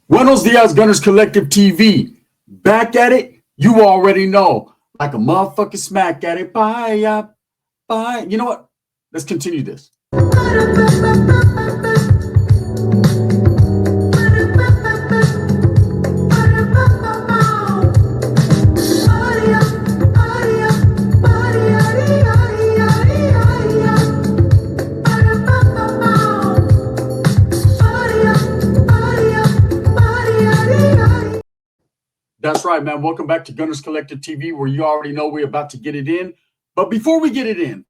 Buenos dias, Gunners Collective TV. Back at it, you already know. Like a motherfucking smack at it. Bye, bye. You know what? Let's continue this. That's right, man. Welcome back to Gunners Collective TV, where you already know we're about to get it in. But before we get it in,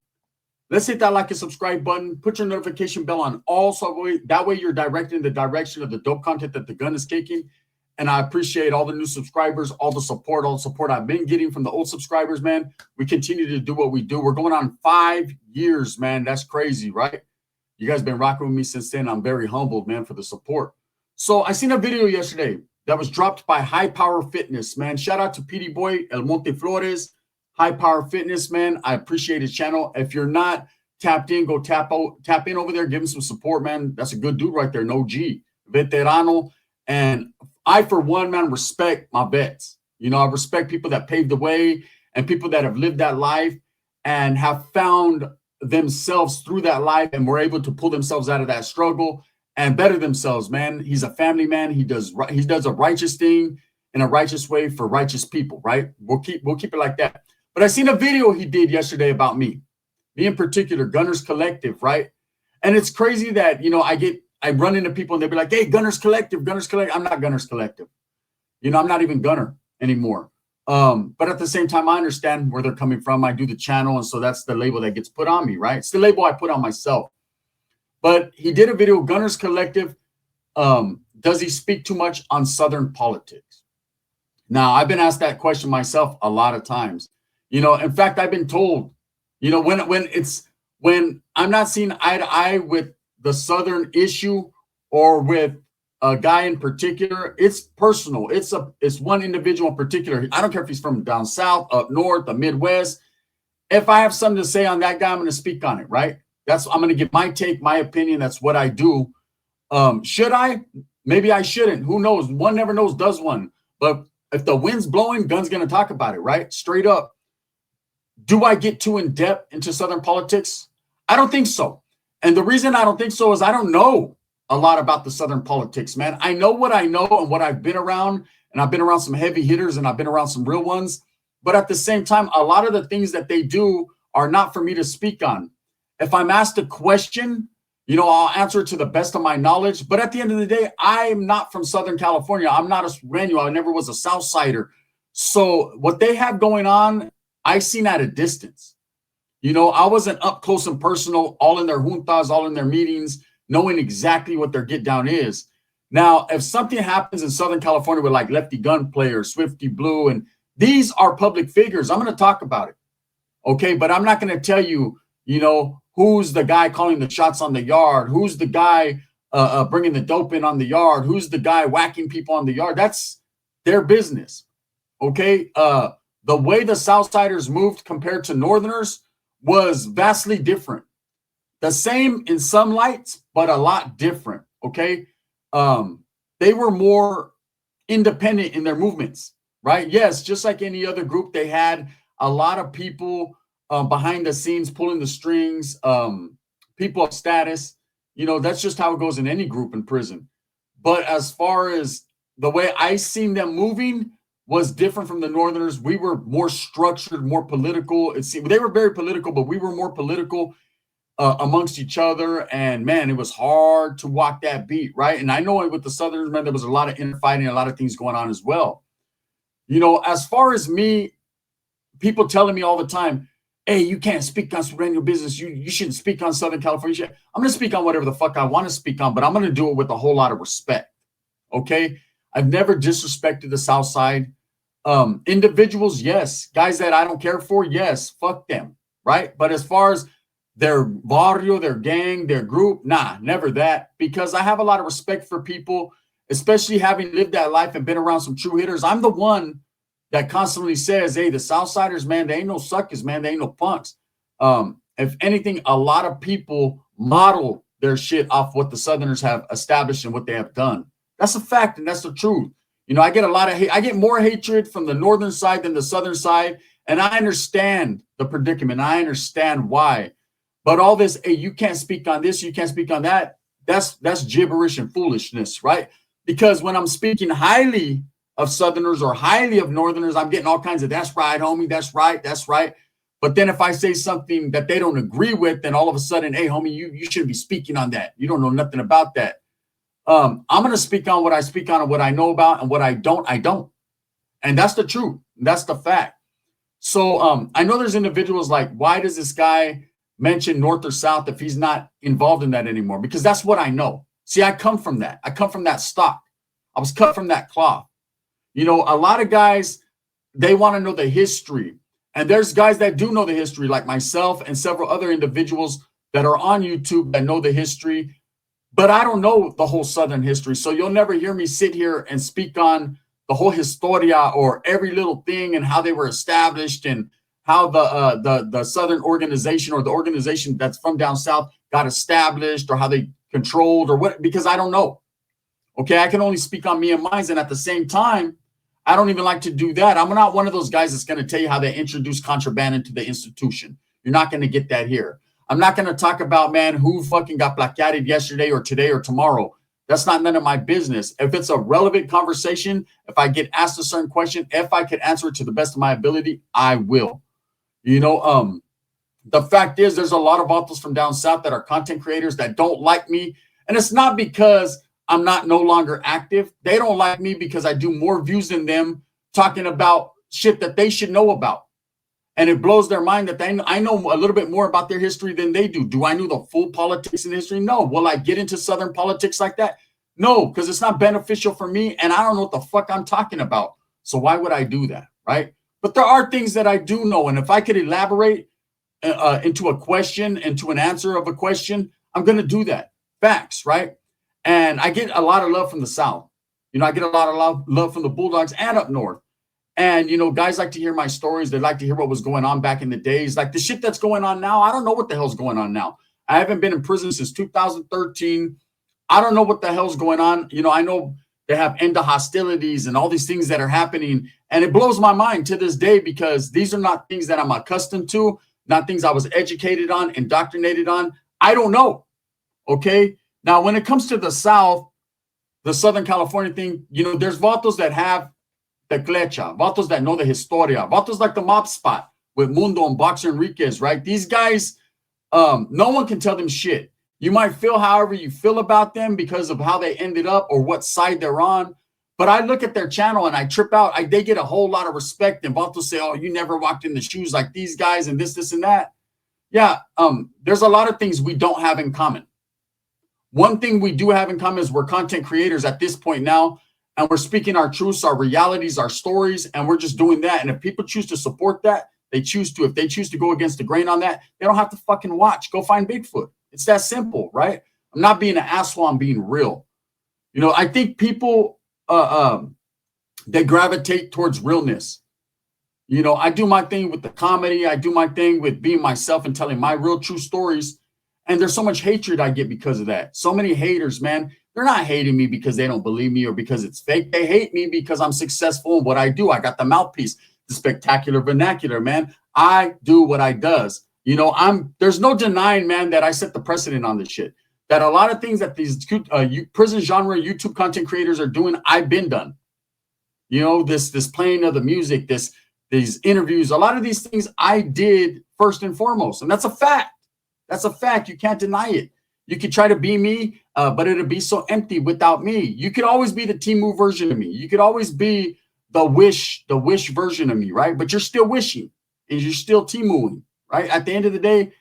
let's hit that like and subscribe button. Put your notification bell on all, so that way you're directed in the direction of the dope content that the gun is kicking. And I appreciate all the new subscribers, all the support I've been getting from the old subscribers, man. We continue to do what we do. We're going on 5 years, man. That's crazy, right? You guys been rocking with me since then. I'm very humbled, man, for the support. So I seen a video yesterday that was dropped by High Power Fitness, man. Shout out to PD Boy El Monte Flores, High Power Fitness, man. I appreciate his channel. If you're not tapped in, go tap in over there, give him some support, man. That's a good dude right there, an OG, veterano. And I, for one, man, respect my vets. You know, I respect people that paved the way and people that have lived that life and have found themselves through that life and were able to pull themselves out of that struggle and better themselves, man. He's a family man. He does a righteous thing in a righteous way for righteous people, right? We'll keep it like that. But I seen a video he did yesterday about me in particular, Gunners Collective, right? And it's crazy that, you know, I run into people and they'll be like, hey, Gunners Collective. I'm not Gunners Collective. You know, I'm not even Gunner anymore. But at the same time, I understand where they're coming from. I do the channel, and so that's the label that gets put on me, right? It's the label I put on myself. But he did a video, Gunners Collective. Does he speak too much on Southern politics? Now, I've been asked that question myself a lot of times. You know, in fact, I've been told, you know, when I'm not seeing eye to eye with the Southern issue or with a guy in particular, it's personal. It's one individual in particular. I don't care if he's from down south, up north, the Midwest. If I have something to say on that guy, I'm going to speak on it, right? I'm going to give my take, my opinion. That's what I do. Should I? Maybe I shouldn't. Who knows? One never knows, does one. But if the wind's blowing, Gun's going to talk about it, right? Straight up. Do I get too in depth into Southern politics? I don't think so. And the reason I don't think so is I don't know a lot about the Southern politics, man. I know what I know and what I've been around, and I've been around some heavy hitters and I've been around some real ones. But at the same time, a lot of the things that they do are not for me to speak on. If I'm asked a question, you know, I'll answer it to the best of my knowledge. But at the end of the day, I'm not from Southern California. I'm not a Sureño. I never was a South Sider. So what they have going on, I've seen at a distance. You know, I wasn't up close and personal, all in their juntas, all in their meetings, knowing exactly what their get down is. Now, if something happens in Southern California with like Lefty Gunplay or Swifty Blue, and these are public figures, I'm going to talk about it. Okay, but I'm not going to tell you, you know, who's the guy calling the shots on the yard, who's the guy bringing the dope in on the yard, who's the guy whacking people on the yard. That's their business. Okay, the way the Southsiders moved compared to Northerners was vastly different. The same in some lights, but a lot different, okay? They were more independent in their movements, right? Yes, just like any other group, they had a lot of people behind the scenes pulling the strings, people of status. You know, that's just how it goes in any group in prison. But as far as the way I seen them moving was different from the Northerners. We were more structured, more political. They were very political, but we were more political amongst each other. And man, it was hard to walk that beat, right? And I know with the Southerners, man, there was a lot of infighting, a lot of things going on as well. You know, as far as me, people telling me all the time, hey, you can't speak on Sureño business. You shouldn't speak on Southern California. I'm going to speak on whatever the fuck I want to speak on, but I'm going to do it with a whole lot of respect. Okay? I've never disrespected the South Side. Individuals, yes. Guys that I don't care for, yes. Fuck them, right? But as far as their barrio, their gang, their group, nah, never that. Because I have a lot of respect for people, especially having lived that life and been around some true hitters. I'm the one that constantly says, hey, the Southsiders, man, they ain't no suckers, man. They ain't no punks. If anything, a lot of people model their shit off what the Southerners have established and what they have done. That's a fact, and that's the truth. You know, I get a lot of hate. I get more hatred from the northern side than the southern side, and I understand the predicament. I understand why. But all this, hey, you can't speak on this, you can't speak on that. That's gibberish and foolishness, right? Because when I'm speaking highly of Southerners or highly of Northerners, I'm getting all kinds of that's right, homie, that's right, that's right. But then if I say something that they don't agree with, then all of a sudden, hey, homie, you shouldn't be speaking on that. You don't know nothing about that. I'm going to speak on what I speak on and what I know about, and what I don't. And that's the truth. That's the fact. So I know there's individuals like, why does this guy mention North or South if he's not involved in that anymore? Because that's what I know. See, I come from that. I come from that stock. I was cut from that cloth. You know, a lot of guys, they want to know the history. And there's guys that do know the history, like myself and several other individuals that are on YouTube that know the history. But I don't know the whole Southern history. So you'll never hear me sit here and speak on the whole historia or every little thing and how they were established and how the Southern organization or the organization that's from down South got established, or how they controlled, or what, because I don't know. Okay, I can only speak on me and mine. And at the same time, I don't even like to do that. I'm not one of those guys that's going to tell you how they introduce contraband into the institution. You're not going to get that here. I'm not going to talk about, man, who fucking got plaqueated yesterday or today or tomorrow. That's not none of my business. If it's a relevant conversation, if I get asked a certain question, if I can answer it to the best of my ability, I will. You know, the fact is there's a lot of authors from down South that are content creators that don't like me. And it's not because I'm not no longer active. They don't like me because I do more views than them talking about shit that they should know about. And it blows their mind that I know a little bit more about their history than they do. Do I know the full politics and history? No. Will I get into Southern politics like that? No, because it's not beneficial for me, and I don't know what the fuck I'm talking about. So why would I do that, right? But there are things that I do know, and if I could elaborate into a question, into an answer of a question, I'm going to do that. Facts, right? And I get a lot of love from the South. You know, I get a lot of love from the Bulldogs and up north. And, you know, guys like to hear my stories. They like to hear what was going on back in the days. Like the shit that's going on now, I don't know what the hell's going on now. I haven't been in prison since 2013. I don't know what the hell's going on. You know, I know they have end of hostilities and all these things that are happening. And it blows my mind to this day because these are not things that I'm accustomed to, not things I was educated on, indoctrinated on. I don't know. Okay. Now, when it comes to the South, the Southern California thing, you know, there's vatos that have the clecha, vatos that know the historia, vatos like the Mob Spot with Mundo and Boxer Enriquez, right? These guys, no one can tell them shit. You might feel however you feel about them because of how they ended up or what side they're on. But I look at their channel and I trip out. They get a whole lot of respect. And vatos say, oh, you never walked in the shoes like these guys and this, and that. Yeah, there's a lot of things we don't have in common. One thing we do have in common is we're content creators at this point now. And we're speaking our truths, our realities, our stories, and we're just doing that. And if people choose to support that, they choose to. If they choose to go against the grain on that, they don't have to fucking watch. Go find Bigfoot. It's that simple, right? I'm not being an asshole. I'm being real. You know, I think people, they gravitate towards realness. You know, I do my thing with the comedy. I do my thing with being myself and telling my real true stories. And there's so much hatred I get because of that. So many haters, man. They're not hating me because they don't believe me or because it's fake. They hate me because I'm successful in what I do. I got the mouthpiece, the spectacular vernacular, man. I do what I does. You know, there's no denying, man, that I set the precedent on this shit. That a lot of things that these prison genre YouTube content creators are doing, I've been done. You know, this playing of the music, these interviews, a lot of these things I did first and foremost. And that's a fact. That's a fact. You can't deny it. You could try to be me, but it'll be so empty without me. You could always be the Temu version of me. You could always be the wish version of me, right? But you're still wishing and you're still Temuing, right? At the end of the day,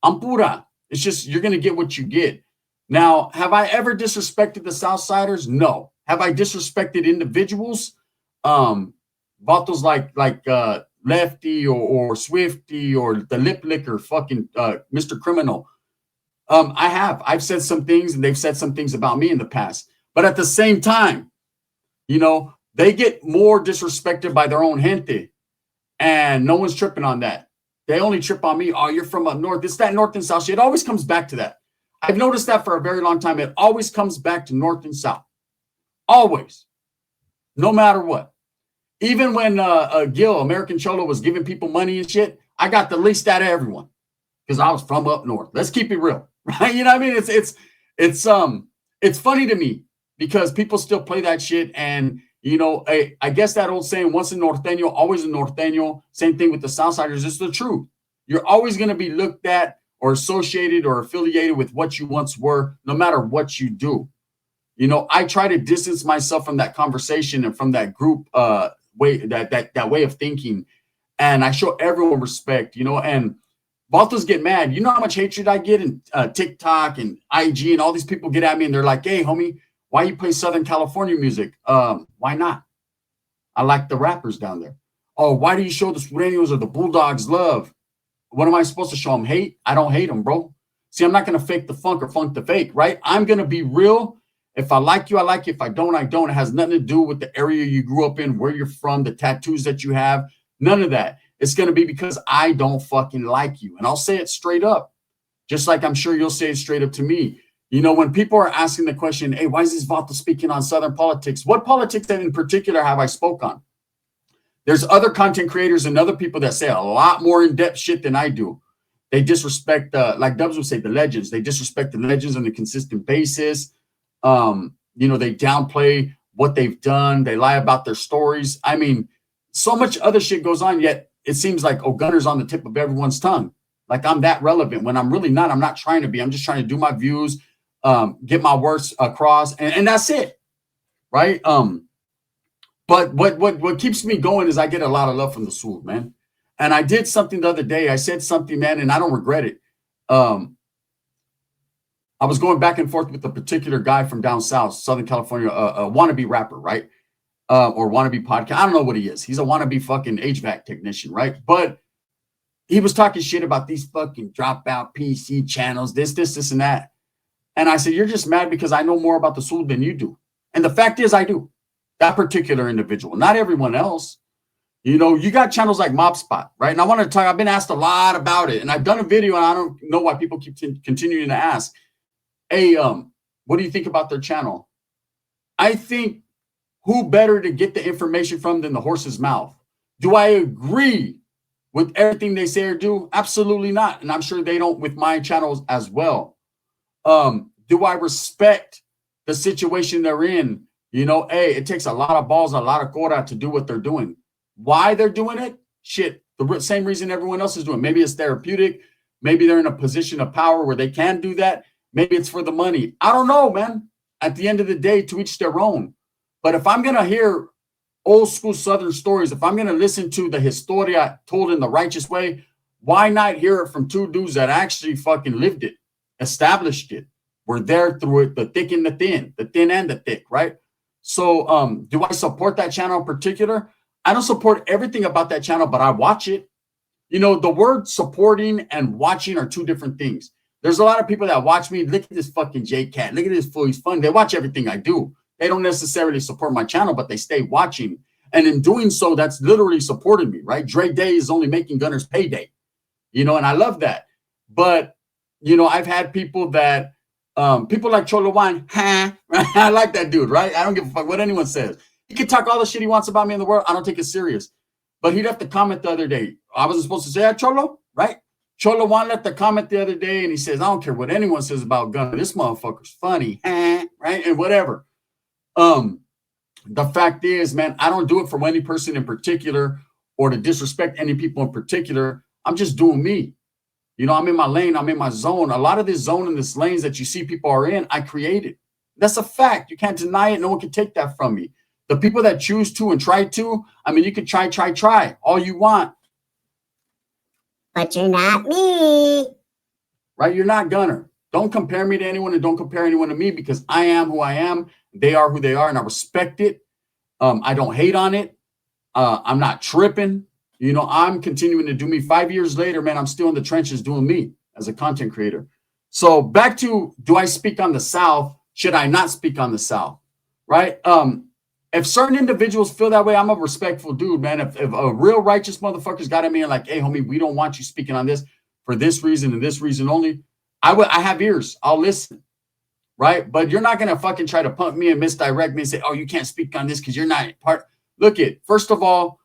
I'm pura. It's just you're going to get what you get. Now, have I ever disrespected the Southsiders? No. Have I disrespected individuals? Vatos like Lefty or Swifty or the lip licker, fucking Mr. Criminal. I have. I've said some things and they've said some things about me in the past. But at the same time, you know, they get more disrespected by their own gente. And no one's tripping on that. They only trip on me. Oh, you're from up north. It's that north and south shit. It always comes back to that. I've noticed that for a very long time. It always comes back to north and south. Always. No matter what. Even when Gil, American Cholo, was giving people money and shit, I got the least out of everyone because I was from up north. Let's keep it real, right? You know what I mean? It's funny to me because people still play that shit. And, you know, I guess that old saying, once a norteño, always a norteño. Same thing with the Southsiders. It's the truth. You're always going to be looked at or associated or affiliated with what you once were, no matter what you do. You know, I try to distance myself from that conversation and from that group way, that way of thinking. And I show everyone respect, you know, and Vatos get mad. You know how much hatred I get in TikTok and IG, and all these people get at me and they're like, hey, homie, why you play Southern California music? Why not? I like the rappers down there. Oh, why do you show the Sureños or the Bulldogs love? What am I supposed to show them? Hate? I don't hate them, bro. See, I'm not going to fake the funk or funk the fake, right? I'm going to be real. If I like you, I like you. If I don't, I don't. It has nothing to do with the area you grew up in, where you're from, the tattoos that you have. None of that. It's going to be because I don't fucking like you. And I'll say it straight up, just like I'm sure you'll say it straight up to me. You know, when people are asking the question, hey, why is this Vato speaking on Southern politics? What politics in particular have I spoke on? There's other content creators and other people that say a lot more in-depth shit than I do. They disrespect, like Dubs would say, the legends. They disrespect the legends on a consistent basis. You know, they downplay what they've done. They lie about their stories. I mean, so much other shit goes on, yet it seems like, oh, Gunner's on the tip of everyone's tongue. Like I'm that relevant when I'm really not. I'm not trying to be. I'm just trying to do my views, get my words across, and that's it, right? But what keeps me going is I get a lot of love from the Swoop, man. And I did something the other day. I said something, man, and I don't regret it. I was going back and forth with a particular guy from down south, Southern California, a wannabe rapper, right? Or wannabe podcast. I don't know what he is. He's a wannabe fucking HVAC technician, right? But he was talking shit about these fucking dropout PC channels, this, and that. And I said, you're just mad because I know more about the Swoop than you do. And the fact is I do. That particular individual, not everyone else. You know, you got channels like Mob Spot, right? And I want to talk, I've been asked a lot about it. And I've done a video and I don't know why people keep continuing to ask, hey, what do you think about their channel? I think who better to get the information from than the horse's mouth? Do I agree with everything they say or do? Absolutely not. And I'm sure they don't with my channels as well. Do I respect the situation they're in? You know, hey, it takes a lot of balls, a lot of cora to do what they're doing. Why they're doing it? Shit, the same reason everyone else is doing. Maybe it's therapeutic. Maybe they're in a position of power where they can do that. Maybe it's for the money. I don't know, man. At the end of the day, to each their own. But if I'm going to hear old school Southern stories, if I'm going to listen to the historia told in the righteous way, why not hear it from two dudes that actually fucking lived it, established it, were there through it, the thick and the thin and the thick, right? So do I support that channel in particular? I don't support everything about that channel, but I watch it. You know, the word supporting and watching are two different things. There's a lot of people that watch me. Look at this fucking J-Cat. Look at this fool. He's fun. They watch everything I do. They don't necessarily support my channel, but they stay watching. And in doing so, that's literally supporting me, right? Dre Day is only making Gunner's payday, you know, and I love that. But, you know, I've had people that, people like Cholo Juan, I like that dude, right? I don't give a fuck what anyone says. He can talk all the shit he wants about me in the world. I don't take it serious. But he'd have to comment the other day. I wasn't supposed to say that, Cholo, right? Cholo Juan left a comment the other day and he says, I don't care what anyone says about Gunner. This motherfucker's funny, right? And whatever. The fact is, man, I don't do it for any person in particular or to disrespect any people in particular. I'm just doing me. You know, I'm in my lane. I'm in my zone. A lot of this zone and this lanes that you see people are in, I created. That's a fact. You can't deny it. No one can take that from me. The people that choose to and try to, I mean, you can try all you want. But you're not me. Right? You're not Gunner. Don't compare me to anyone and don't compare anyone to me because I am who I am. They are who they are and I respect it. I don't hate on it. I'm not tripping. You know, I'm continuing to do me. 5 years later, man, I'm still in the trenches doing me as a content creator. So back to, do I speak on the South? Should I not speak on the South? Right? If certain individuals feel that way, I'm a respectful dude, man. If a real righteous motherfucker's got at me and like, hey, homie, we don't want you speaking on this for this reason and this reason only, I have ears. I'll listen. right? But you're not gonna fucking try to pump me and misdirect me and say, oh, you can't speak on this because you're not part. Look it, first of all,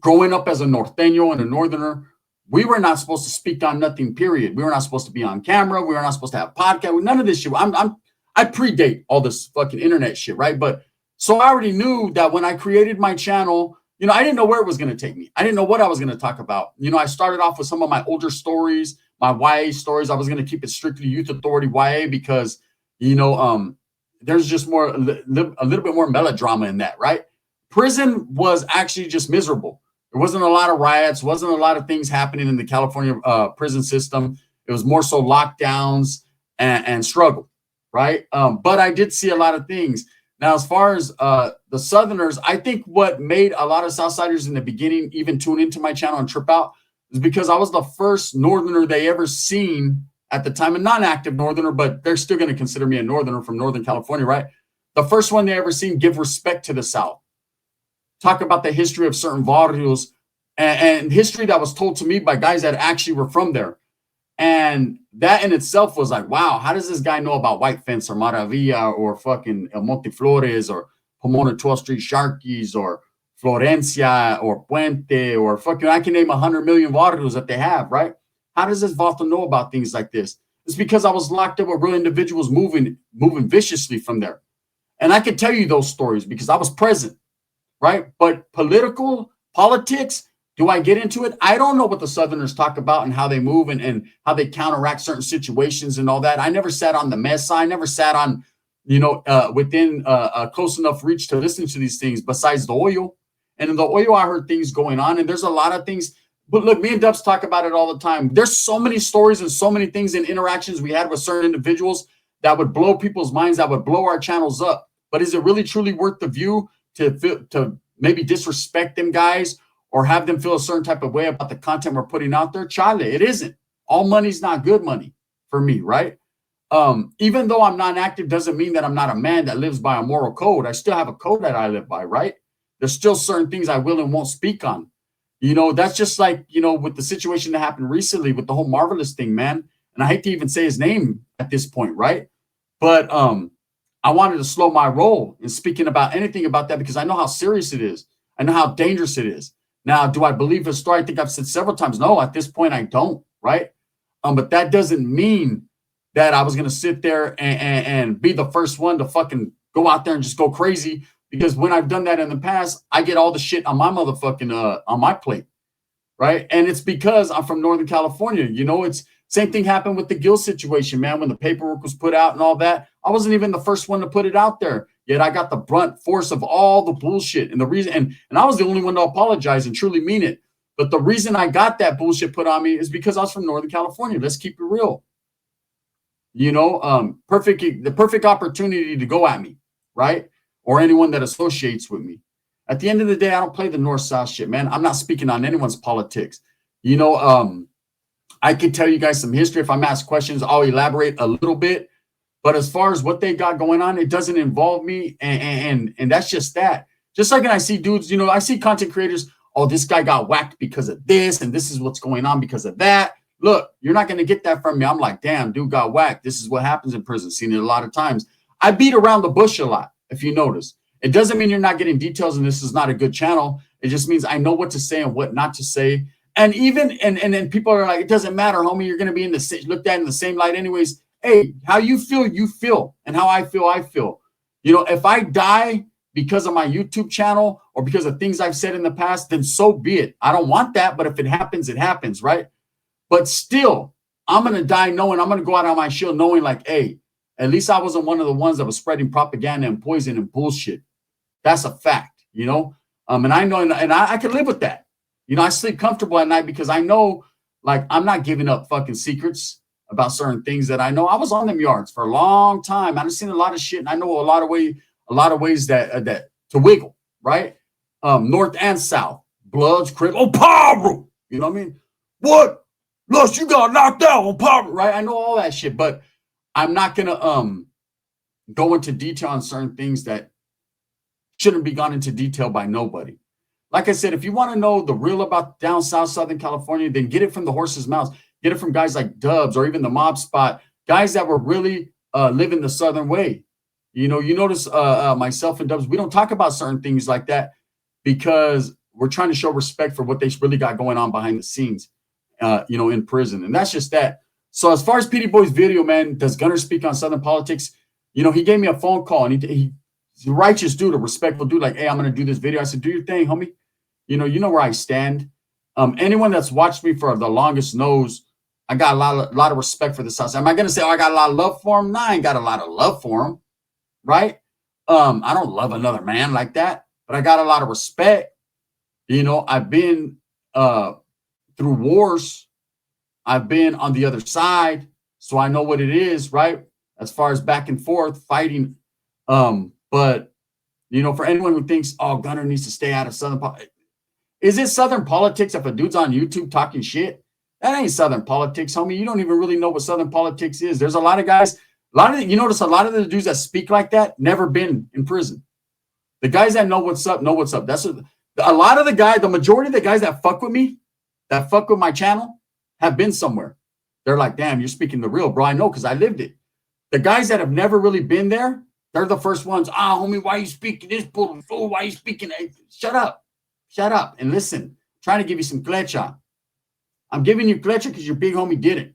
growing up as a Norteño and a Northerner, we were not supposed to speak on nothing, period. We were not supposed to be on camera. We were not supposed to have podcast. None of this shit. I predate all this fucking internet shit, right? But so I already knew that when I created my channel, you know, I didn't know where it was going to take me. I didn't know what I was going to talk about. You know, I started off with some of my older stories, my YA stories. I was going to keep it strictly Youth Authority YA because, you know, there's just more, a little bit more melodrama in that, right? Prison was actually just miserable. There wasn't a lot of riots, wasn't a lot of things happening in the California prison system. It was more so lockdowns and struggle, right? But I did see a lot of things. Now, as far as the Southerners, I think what made a lot of Southsiders in the beginning even tune into my channel and trip out is because I was the first Northerner they ever seen at the time, a non-active Northerner, but they're still going to consider me a Northerner from Northern California, right? The first one they ever seen give respect to the South. Talk about the history of certain barrios and history that was told to me by guys that actually were from there. And that in itself was like, wow, how does this guy know about White Fence or Maravilla or fucking El Monte Flores or Pomona 12th Street Sharkies or Florencia or Puente or fucking, I can name 100 million barrios that they have, right? How does this vato know about things like this? It's because I was locked up with real individuals moving viciously from there. And I could tell you those stories because I was present, right? But politics, do I get into it? I don't know what the Southerners talk about and how they move and how they counteract certain situations and all that. I never sat on the mesa. I never sat on, you know, within a close enough reach to listen to these things besides the oil. And in the oil, I heard things going on and there's a lot of things. But look, me and Dubs talk about it all the time. There's so many stories and so many things and interactions we had with certain individuals that would blow people's minds, that would blow our channels up. But is it really truly worth the view to maybe disrespect them guys or have them feel a certain type of way about the content we're putting out there? Chale, it isn't. All money's not good money for me, right? Even though I'm not active doesn't mean that I'm not a man that lives by a moral code. I still have a code that I live by, right? There's still certain things I will and won't speak on. You know, that's just like, you know, with the situation that happened recently with the whole Marvelous thing, man. And I hate to even say his name at this point, right? But I wanted to slow my roll in speaking about anything about that because I know how serious it is. I know how dangerous it is. Now, do I believe his story? I think I've said several times, no, at this point I don't, right? But that doesn't mean that I was going to sit there and be the first one to fucking go out there and just go crazy. Because when I've done that in the past, I get all the shit on my motherfucking, on my plate, right? And it's because I'm from Northern California. You know, it's same thing happened with the Gill situation, man, when the paperwork was put out and all that. I wasn't even the first one to put it out there. Yet I got the brunt force of all the bullshit. And the reason, and I was the only one to apologize and truly mean it. But the reason I got that bullshit put on me is because I was from Northern California. Let's keep it real. You know, the perfect opportunity to go at me, right? Or anyone that associates with me. At the end of the day, I don't play the North-South shit, man. I'm not speaking on anyone's politics. You know, I could tell you guys some history. If I'm asked questions, I'll elaborate a little bit. But as far as what they got going on, it doesn't involve me. And that's just that. Just like when I see dudes, you know, I see content creators, oh, this guy got whacked because of this, and this is what's going on because of that. Look, you're not going to get that from me. I'm like, damn, dude got whacked. This is what happens in prison. Seen it a lot of times. I beat around the bush a lot, if you notice. It doesn't mean you're not getting details and this is not a good channel. It just means I know what to say and what not to say. And even, and then people are like, it doesn't matter, homie. You're going to be in the looked at in the same light anyways. Hey, how you feel. And how I feel. You know, if I die because of my YouTube channel or because of things I've said in the past, then so be it. I don't want that, but if it happens, right? But still, I'm going to die knowing, I'm going to go out on my shield knowing like, hey, at least I wasn't one of the ones that was spreading propaganda and poison and bullshit. That's a fact, you know? And I know, and I can live with that. You know, I sleep comfortable at night because I know, like, I'm not giving up fucking secrets about certain things that I know. I was on them yards for a long time. I've seen a lot of shit, and I know a lot of ways that to wiggle, right? North and south, Bloods, Crips, oh, Pablo, you know what I mean? What? Lush, you got knocked out on Pablo, right? I know all that shit, but I'm not gonna go into detail on certain things that shouldn't be gone into detail by nobody. Like I said, if you want to know the real about down south Southern California, then get it from the horse's mouths. Get it from guys like Dubs or even the Mob Spot, guys that were really living the Southern way. You notice myself and Dubs, we don't talk about certain things like that because we're trying to show respect for what they really got going on behind the scenes, in prison. And that's just that. So as far as Petey Boy's video, man, does Gunnerz speak on Southern politics? He gave me a phone call, and he's a righteous dude, a respectful dude. Like, hey, I'm going to do this video. I said, do your thing, homie. You know where I stand. Anyone that's watched me for the longest knows I got a lot of respect for the South. Am I going to say, I got a lot of love for him? Nah, I ain't got a lot of love for him, right? I don't love another man like that, but I got a lot of respect. I've been through wars. I've been on the other side, so I know what it is, right? As far as back and forth fighting. But, for anyone who thinks, Gunner needs to stay out of Southern politics. Is it Southern politics if a dude's on YouTube talking shit? That ain't Southern politics, homie. You don't even really know what Southern politics is. There's a lot of guys, you notice a lot of the dudes that speak like that never been in prison. The guys that know what's up, know what's up. That's a lot of the majority of the guys that fuck with me, that fuck with my channel, have been somewhere. They're like, damn, you're speaking the real, bro. I know, because I lived it. The guys that have never really been there, they're the first ones. Homie, why you speaking this bull? Oh, why you speaking? Shut up and listen. I'm trying to give you some klecha. I'm giving you klecha because your big homie didn't.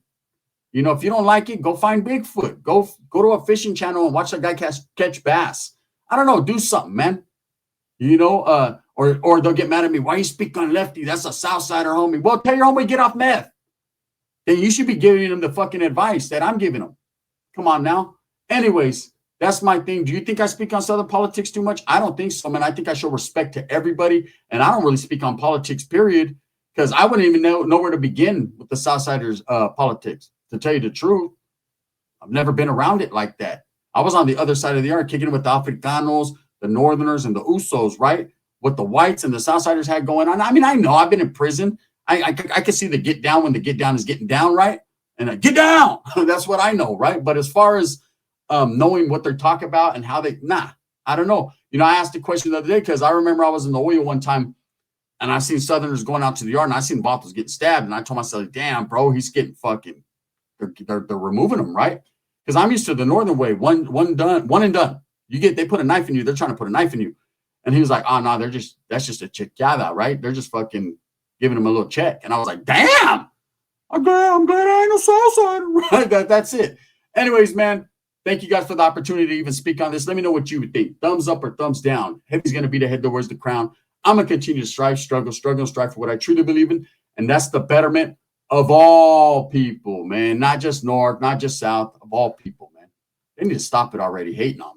If you don't like it, go find Bigfoot. Go to a fishing channel and watch that guy catch bass. I don't know. Do something, man. Or they'll get mad at me. Why you speak on Lefty? That's a Southsider homie. Well, tell your homie to get off meth. Then you should be giving him the fucking advice that I'm giving him. Come on now. Anyways, that's my thing. Do you think I speak on Southern politics too much? I don't think so, man. I think I show respect to everybody, and I don't really speak on politics, period, because I wouldn't even know where to begin with the Southsiders' politics. To tell you the truth, I've never been around it like that. I was on the other side of the yard kicking it with the Africanos, the Northerners, and the Usos, right? What the whites and the Southsiders had going on. I mean, I know I've been in prison. I can see the get down when the get down is getting down, right? And get down. That's what I know, right? But as far as knowing what they're talking about and how I don't know. I asked a question the other day because I remember I was in the oil one time and I seen Southerners going out to the yard and I seen Vatos getting stabbed. And I told myself, damn, bro, he's getting fucking, they're removing him, right? Because I'm used to the Northern way, one and done. They put a knife in you, they're trying to put a knife in you. And he was like, no, that's just a chequeada, right? They're just fucking giving him a little check. And I was like, damn, I'm glad I ain't a Southsider, right? That's it. Anyways, man, thank you guys for the opportunity to even speak on this. Let me know what you would think. Thumbs up or thumbs down. Heavy's going to be the head that wears the crown. I'm going to continue to strive, struggle, and strive for what I truly believe in. And that's the betterment of all people, man. Not just North, not just South, of all people, man. They need to stop it already, hating on me.